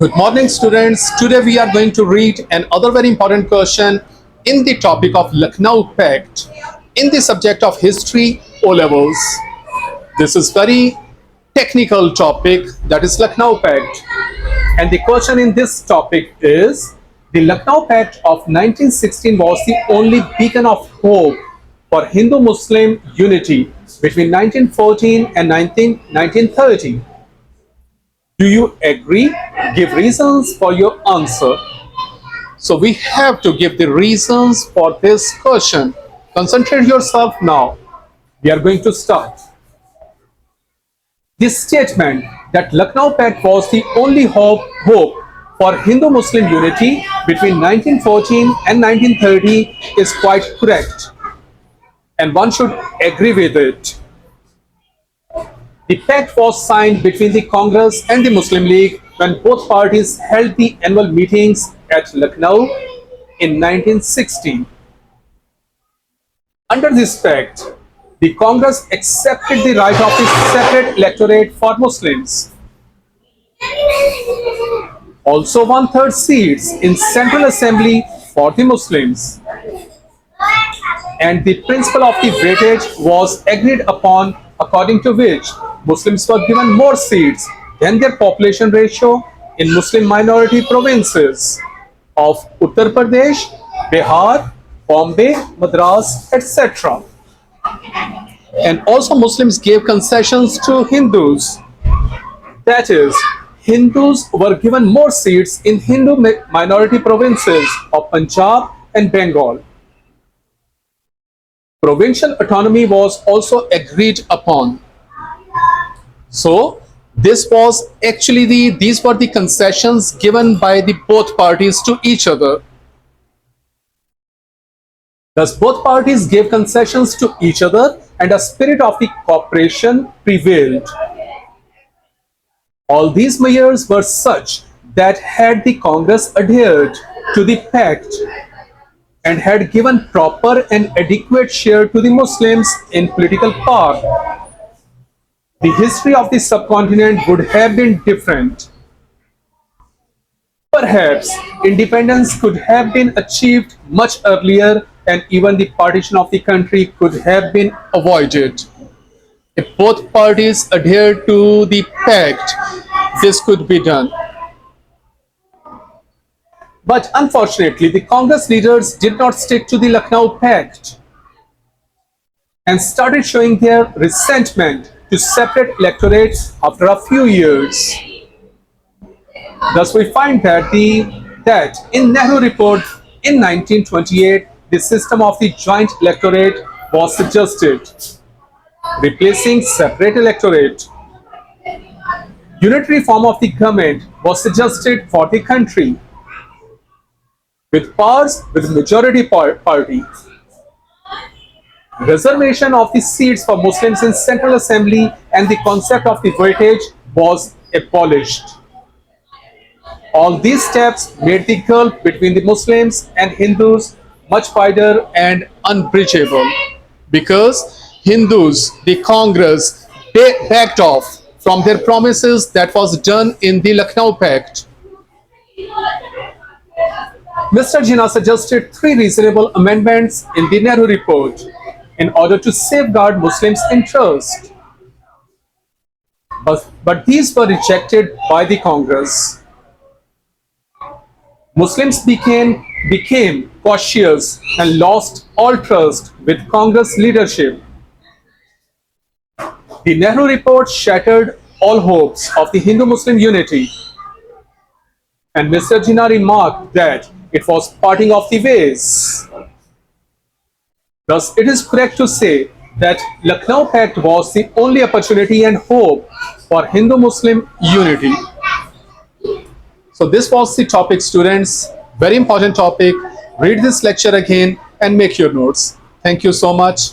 Good morning, students. Today we are going to read another very important question in the topic of Lucknow Pact in the subject of history O levels. This is very technical topic, that is Lucknow Pact. And the question in this topic is the Lucknow Pact of 1916 was the only beacon of hope for Hindu-Muslim unity between 1914 and 1930. Do you agree? Give reasons for your answer. So we have to give the reasons for this question. Concentrate yourself now. We are going to start. This statement that Lucknow Pact was the only hope for Hindu-Muslim unity between 1914 and 1930 is quite correct, and one should agree with it. The pact was signed between the Congress and the Muslim League when both parties held the annual meetings at Lucknow in 1916. Under this pact, the Congress accepted the right of a separate electorate for Muslims. Also, one-third seats in Central Assembly for the Muslims. And the principle of the weightage was agreed upon, according to which Muslims were given more seats than their population ratio in Muslim minority provinces of Uttar Pradesh, Bihar, Bombay, Madras, etc. And also Muslims gave concessions to Hindus. That is, Hindus were given more seats in Hindu minority provinces of Punjab and Bengal. Provincial autonomy was also agreed upon. So this was actually these were the concessions given by the both parties to each other. Thus both parties gave concessions to each other and a spirit of the cooperation prevailed. All these measures were such that had the Congress adhered to the pact and had given proper and adequate share to the Muslims in political power, the history of the subcontinent would have been different. Perhaps independence could have been achieved much earlier and even the partition of the country could have been avoided. If both parties adhered to the pact, this could be done. But unfortunately, the Congress leaders did not stick to the Lucknow Pact and started showing their resentment to separate electorates after a few years. Thus, we find that in Nehru Report in 1928, the system of the joint electorate was suggested, replacing separate electorate. Unitary form of the government was suggested for the country, with powers with majority party. Reservation of the seats for Muslims in Central Assembly and the concept of the weightage was abolished. All these steps made the gulf between the Muslims and Hindus much wider and unbridgeable, because Hindus, the Congress, they backed off from their promises that was done in the Lucknow Pact. Mr. Jinnah suggested 3 reasonable amendments in the Nehru Report in order to safeguard Muslims' interest. But these were rejected by the Congress. Muslims became cautious and lost all trust with Congress leadership. The Nehru Report shattered all hopes of the Hindu-Muslim unity, and Mr. Jinnah remarked that it was parting of the ways. Thus, it is correct to say that Lucknow Pact was the only opportunity and hope for Hindu-Muslim unity. So this was the topic, students. Very important topic. Read this lecture again and make your notes. Thank you so much.